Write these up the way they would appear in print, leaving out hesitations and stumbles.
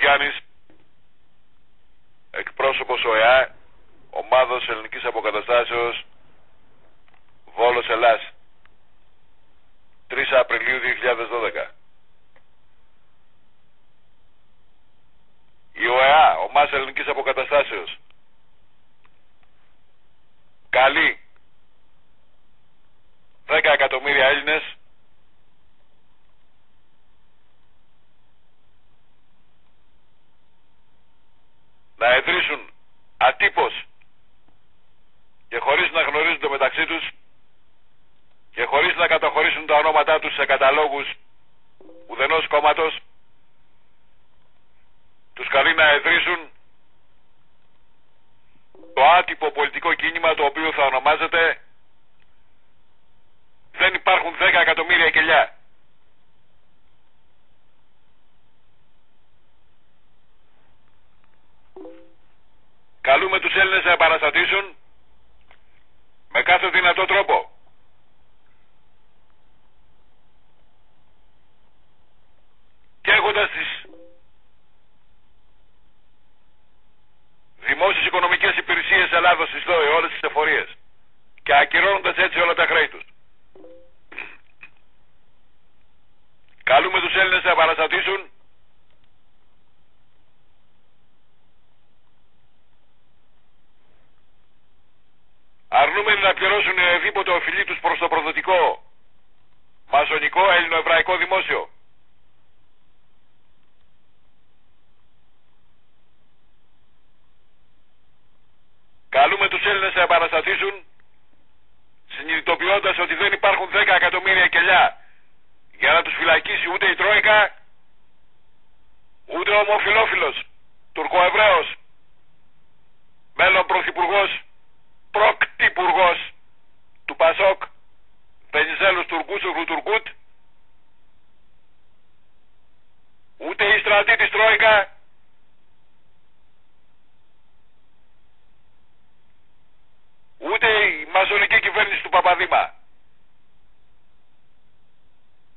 Γιάννης, εκπρόσωπος ΟΕΑ, ομάδος ελληνικής αποκαταστάσεως, Βόλος Ελλάς, 3 Απριλίου 2012. Η ΟΕΑ, ομάδα ελληνικής αποκαταστάσεως, καλεί 10 εκατομμύρια Έλληνες να ιδρύσουν ατύπως και χωρίς να γνωρίζονται μεταξύ τους και χωρίς να καταχωρήσουν τα ονόματά τους σε καταλόγους ουδενός κόμματος, τους καλεί να ιδρύσουν το άτυπο πολιτικό κίνημα, το οποίο θα ονομάζεται «Δεν υπάρχουν 10 εκατομμύρια κελιά». Καλούμε τους Έλληνες να επαναστατήσουν με κάθε δυνατό τρόπο. Και έχοντας τις δημόσιες οικονομικές υπηρεσίες Ελλάδος στις ΔΟΕ, όλες τις εφορίες, και ακυρώνοντας έτσι όλα τα χρέη τους. Καλούμε τους Έλληνες να επαναστατήσουν αρνούμενοι να πληρώσουν οδήποτε οφειλή τους προς το προδοτικό μασονικό ελληνοεβραϊκό δημόσιο. Καλούμε τους Έλληνες να επαναστατήσουν συνειδητοποιώντας ότι δεν υπάρχουν 10 εκατομμύρια κελιά για να τους φυλακίσει ούτε η Τρόικα, ούτε ο ομοφιλόφιλος Τουρκοεβραίος μέλλον πρωθυπουργός, προκτυπουργός του Πασόκ, Βενιζέλος Τουρκούσογλου Τουρκούτ, ούτε η στρατή της Τρόικα, ούτε η μασονική κυβέρνηση του Παπαδήμα,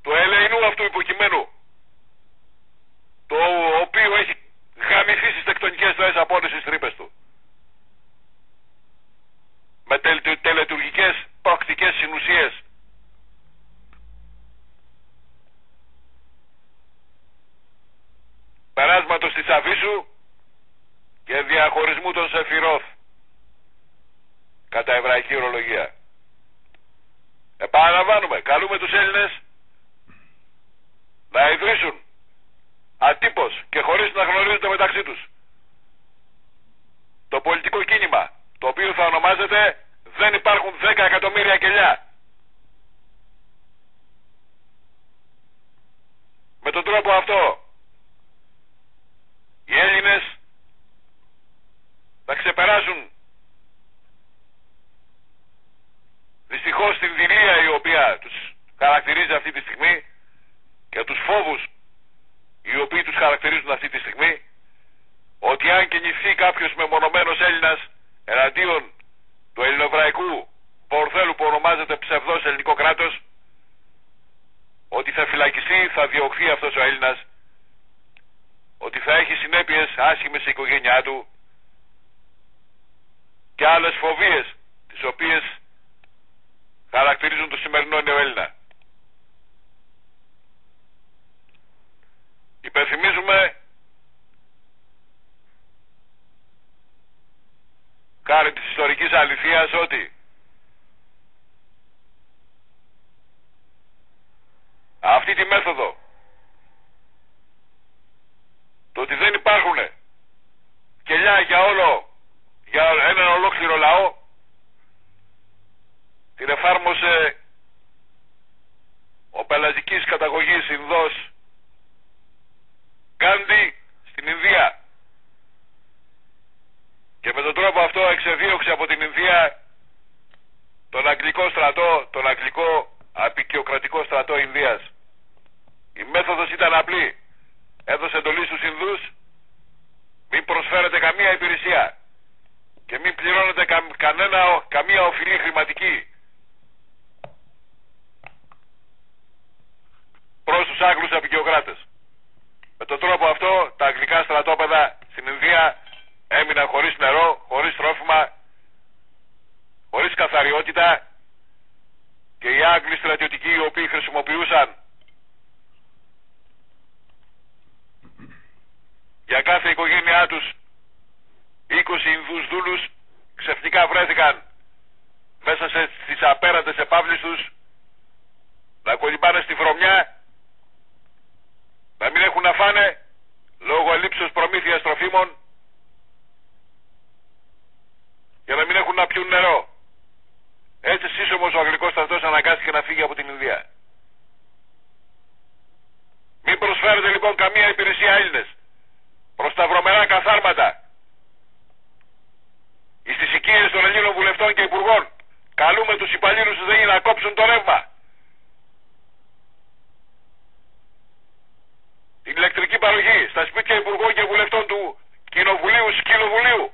του ελεηνού αυτού υποκειμένου, το οποίο έχει γαμηθεί στις τεκτονικές θέσεις από όλες τις τρύπες του, με τελετουργικές πρακτικές συνουσίες. Περάσματος της Αβίσου και διαχωρισμού των Σεφιρόθ κατά εβραϊκή ορολογία. Επαναλαμβάνουμε, καλούμε τους Έλληνες να ιδρύσουν ατύπως και χωρίς να γνωρίζονται μεταξύ τους το πολιτικό κίνημα, το οποίο θα ονομάζεται «Δεν υπάρχουν 10 εκατομμύρια κελιά». Με τον τρόπο αυτό οι Έλληνες θα ξεπεράσουν δυστυχώς την δειλία η οποία τους χαρακτηρίζει αυτή τη στιγμή και τους φόβους οι οποίοι τους χαρακτηρίζουν αυτή τη στιγμή, ότι αν κινηθεί κάποιος μεμονωμένος Έλληνας εναντίον του ελληνοεβραϊκού πορθέλου που ονομάζεται ψευδός ελληνικό κράτος, ότι θα φυλακιστεί, θα διωχθεί αυτός ο Έλληνας, ότι θα έχει συνέπειες άσχημες στην οικογένειά του και άλλες φοβίες τις οποίες χαρακτηρίζουν το σημερινό νεοέλληνα. Υπενθυμίζουμε χάρη της ιστορικής αληθείας ότι αυτή τη μέθοδο, το ότι δεν υπάρχουν κελιά για έναν ολόκληρο λαό, την εφάρμοσε ο πελαζικής καταγωγής Ινδός Γκάντι στην Ινδία, και με τον τρόπο αυτό εξεδίωξε από την Ινδία τον αγγλικό στρατό, τον αγγλικό απικιοκρατικό στρατό Ινδίας. Η μέθοδος ήταν απλή. Έδωσε εντολή στους Ινδούς μην προσφέρετε καμία υπηρεσία και μην πληρώνετε καμία οφειλή χρηματική προς τους Άγγλους απικιοκράτες. Με τον τρόπο αυτό τα αγγλικά στρατόπεδα στην Ινδία έμειναν χωρίς νερό, χωρίς τρόφιμα, χωρίς καθαριότητα και οι Άγγλοι στρατιωτικοί οι οποίοι χρησιμοποιούσαν για κάθε οικογένειά τους 20 Ινδούς δούλους ξαφνικά βρέθηκαν μέσα στις απέραντες επαύλεις τους να κολυμπάνε στη βρωμιά, να μην έχουν να φάνε λόγω ελλείψεως προμήθειας τροφίμων και να μην έχουν να πιούν νερό. Έτσι σύσσωμος ο αγγλικός στρατός αναγκάστηκε να φύγει από την Ινδία. Μην προσφέρετε λοιπόν καμία υπηρεσία Έλληνες προς τα βρωμερά καθάρματα στις οικίες των Ελλήνων βουλευτών και υπουργών. Καλούμε τους υπαλλήλους τους ΔΕΗ να κόψουν το ρεύμα, την ηλεκτρική παροχή στα σπίτια υπουργών και βουλευτών του Κοινοβουλίου, Σκυλοβουλίου,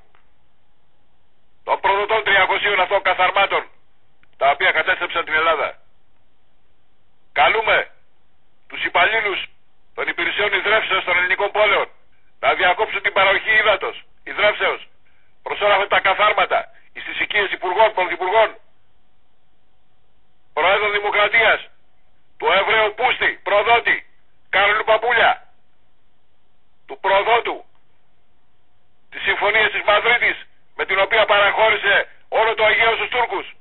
των προδοτών 300 αυτών καθαρμάτων τα οποία κατέστρεψαν την Ελλάδα. Καλούμε τους υπαλλήλους των υπηρεσιών ιδρεύσεως των ελληνικών πόλεων να διακόψουν την παροχή ύδατος, ιδρεύσεως προς όλα αυτά τα καθάρματα στις οικίες υπουργών, πρωθυπουργών, προέδρων Δημοκρατίας, του Εβραίου Πούστη, προδότη, Κάρολου Παπούλια, του προδότου της Συμφωνίας της Μαδρίτης με την οποία παραχώρησε όλο το Αιγαίο στους Τούρκους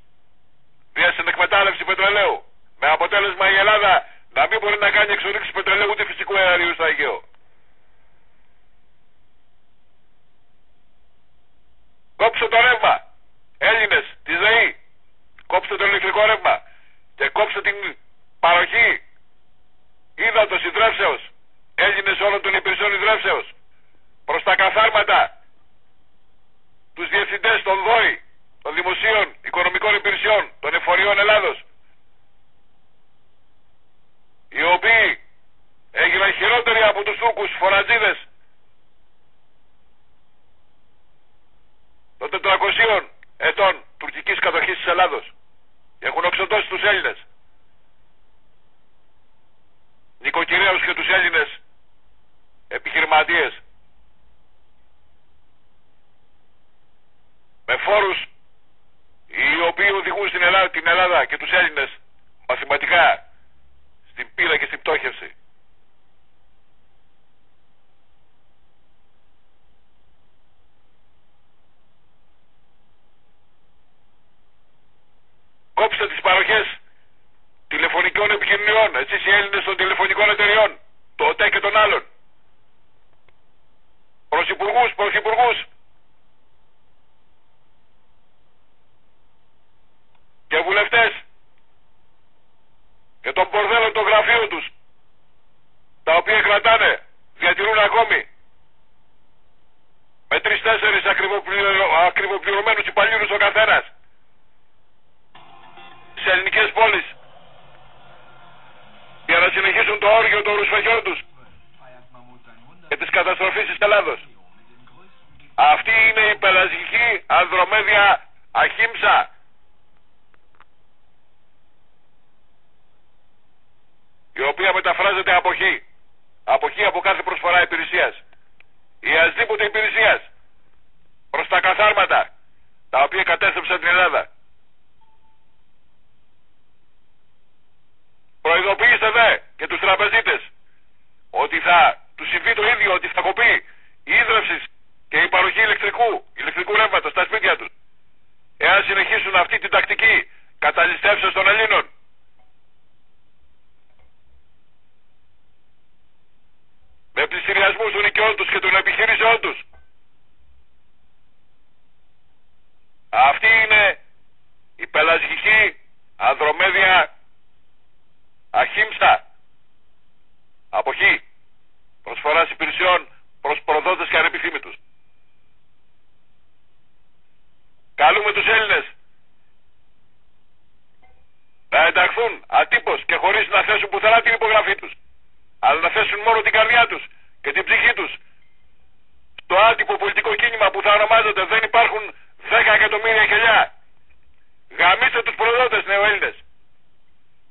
δια στην εκμετάλλευση πετρελαίου, με αποτέλεσμα η Ελλάδα να μην μπορεί να κάνει εξορίξεις πετρελαίου ούτε φυσικού αερίου στο Αιγαίο. Κόψτε το ρεύμα, Έλληνες της ΔΕΗ, κόψτε το ηλεκτρικό ρεύμα και κόψτε την παροχή ύδατος ιδρεύσεως, Έλληνες όλων των υπηρεσιών ιδρεύσεως, προς τα καθάρματα, τους διευθυντές των ΔΟΗ, των Δημοσίων Οικονομικών Υπηρεσιών, των Εφοριών Ελλάδος, οι οποίοι έγιναν χειρότεροι από τους Τούρκους φορατζίδες των 400 ετών τουρκικής κατοχής της Ελλάδος και έχουν οξωτώσει τους Έλληνες νοικοκυρέους και τους Έλληνες επιχειρηματίες με φόρους οι οποίοι οδηγούν την Ελλάδα και τους Έλληνες μαθηματικά στην πείρα και στην πτώχευση. Κόψτε τις παροχές τηλεφωνικών επικοινωνιών, εσείς οι Έλληνες των τηλεφωνικών εταιριών, το ΟΤΕ και των άλλων, πρωθυπουργούς, πρωθυπουργούς και βουλευτές και των μπορδέλων των γραφείων τους, τα οποία κρατάνε, διατηρούν ακόμη με 3-4 ακριβοπληρωμένους υπαλλήλους ο καθένας στις ελληνικές πόλεις για να συνεχίσουν το όργιο των ρουσφαιών τους και της καταστροφής της Ελλάδος. Αυτή είναι η πελασγική ανδρομέδια Αχίμσα, η οποία μεταφράζεται αποχή. Αποχή από κάθε προσφορά υπηρεσίας ή ασδήποτε υπηρεσίας προς τα καθάρματα τα οποία κατέστρεψαν την Ελλάδα. Προειδοποιήστε δε και τους τραπεζίτες ότι θα τους συμβεί το ίδιο, ότι θα κοπεί η ίδρυυση και η παροχή ηλεκτρικού ρεύματος στα σπίτια τους εάν συνεχίσουν αυτή την τακτική καταλυστεύσεως των Ελλήνων. Με πληστηριασμούς των οικειών τους και των επιχειρήσεών τους. Αυτή είναι η πελασγική ανδρομέδια Αχίμσα, αποχή προσφοράς υπηρεσιών προς προδότες και ανεπιθύμητους. Καλούμε τους Έλληνες να ενταχθούν ατύπως και χωρίς να θέσουν πουθενά την υπογραφή τους, αλλά να θέσουν μόνο την καρδιά τους και την ψυχή τους στο άτυπο πολιτικό κίνημα που θα ονομάζεται «Δεν υπάρχουν 10 εκατομμύρια χελιά». Γαμίστε τους προδότες, νεοέλληνες.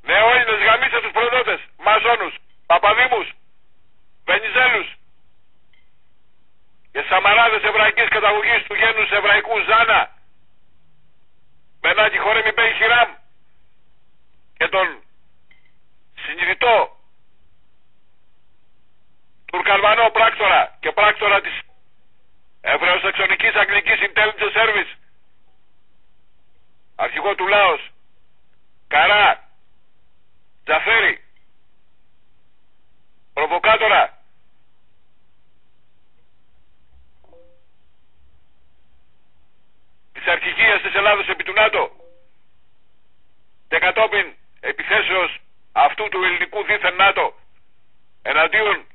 Νεοέλληνες, γαμίστε τους προδότες, μαζόνους, Παπαδήμους, Βενιζέλους, Σάλιμ Μπεν Χιράμ και τον συνειδητό Τουρκαλβανό πράκτορα και πράκτορα της Εβραιοσαξονικής Αγγλικής Intelligence Service, αρχηγό του Λάος Καρά Τζαφέρη, προβοκάτορα της αρχηγίας της Ελλάδος επί του ΝΑΤΟ και κατόπιν επιθέσεως αυτού του ελληνικού δίθεν ΝΑΤΟ εναντίον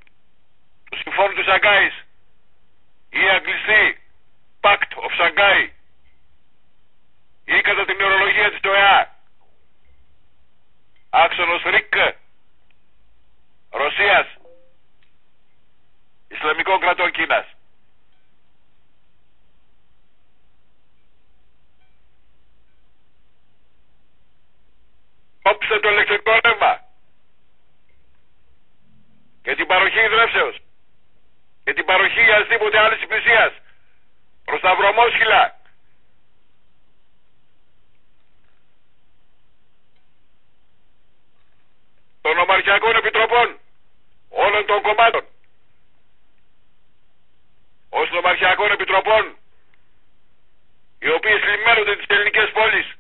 του συμφώνου του Σαγκάης ή αγγλιστή Pact of Shanghai ή κατά την ορολογία της ΟΕΑ άξονος ΡΙΚ Ρωσίας Ισλαμικών κρατών Κίνας. Κόψτε το ηλεκτρικό ρεύμα και την παροχή υδρεύσεως και την παροχή ασδήποτε άλλης υπηρεσίας προς τα βρωμόσχυλα των ομαρχιακών επιτροπών όλων των κομμάτων, ως των ομαρχιακών επιτροπών οι οποίες λυμμένονται τις ελληνικές πόλεις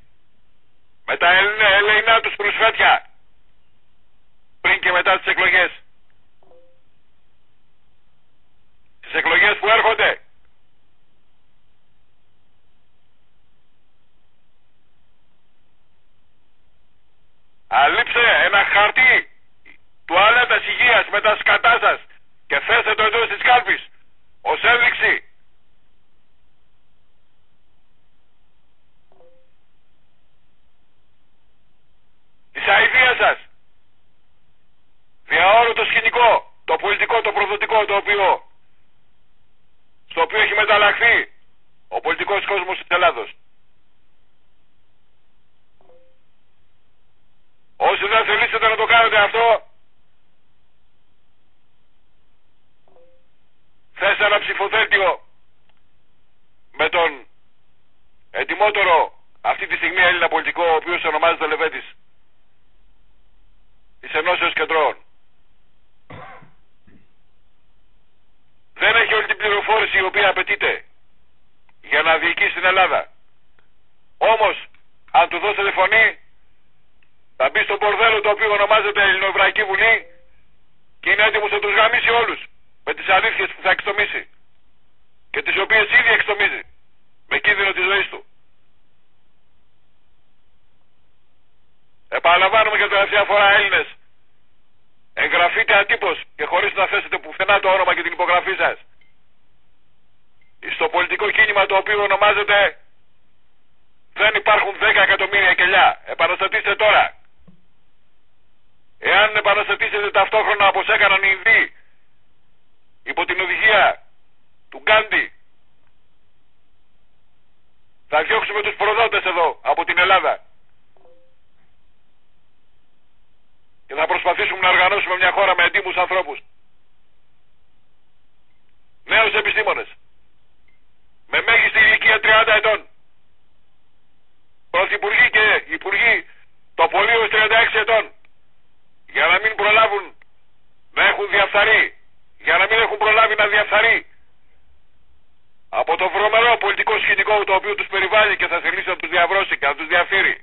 με τα ελεηνά τους κρουσφέτια πριν και μετά τις εκλογές. Τις εκλογές που έρχονται αλείψε ένα χαρτί τουαλέτας υγείας με τα σκατά σας και θέστε το εντός της κάλπης ως ένδειξη της αηδίας σας δια όλο το σκηνικό, το πολιτικό, το προδοτικό στο οποίο έχει μεταλλαχθεί ο πολιτικός κόσμος της Ελλάδος. Όσοι δεν θελήσετε να το κάνετε αυτό, θέστε ένα ψηφοδέλτιο με τον ετοιμότερο αυτή τη στιγμή Έλληνα πολιτικό, ο οποίος ονομάζεται Λεβέντης, της Ενώσεως Κεντρών. Δεν έχει όλη την πληροφόρηση η οποία απαιτείται για να διοικήσει την Ελλάδα. Όμως, αν του δώσετε φωνή, θα μπει στο μπορδέλο το οποίο ονομάζεται Ελληνοεβραϊκή Βουλή και είναι έτοιμος να τους γαμίσει όλους με τις αλήθειες που θα εξτομίσει και τις οποίες ήδη εξτομίζει με κίνδυνο της ζωής του. Επαναλαμβάνουμε για τελευταία φορά, Έλληνες, εγγραφείτε ατύπως και χωρίς να θέσετε πουθενά το όνομα και την υπογραφή σας στο πολιτικό κίνημα το οποίο ονομάζεται «Δεν υπάρχουν 10 εκατομμύρια κελιά». Επαναστατήστε τώρα. Εάν επαναστατήσετε ταυτόχρονα όπως έκαναν οι Ινδοί υπό την οδηγία του Γκάντι, θα διώξουμε τους προδότες εδώ από την Ελλάδα και θα προσπαθήσουμε να οργανώσουμε μια χώρα με εντύμους ανθρώπους, νέους επιστήμονες με μέγιστη ηλικία 30 ετών, πρωθυπουργοί και υπουργοί το πολύ ως 36 ετών, για να μην προλάβουν να έχουν διαφθαρεί, για να μην έχουν προλάβει να διαφθαρεί από το βρωμερό πολιτικό σκηνικό το οποίο τους περιβάλλει και θα θελήσει να τους διαβρώσει και να τους διαφύρει.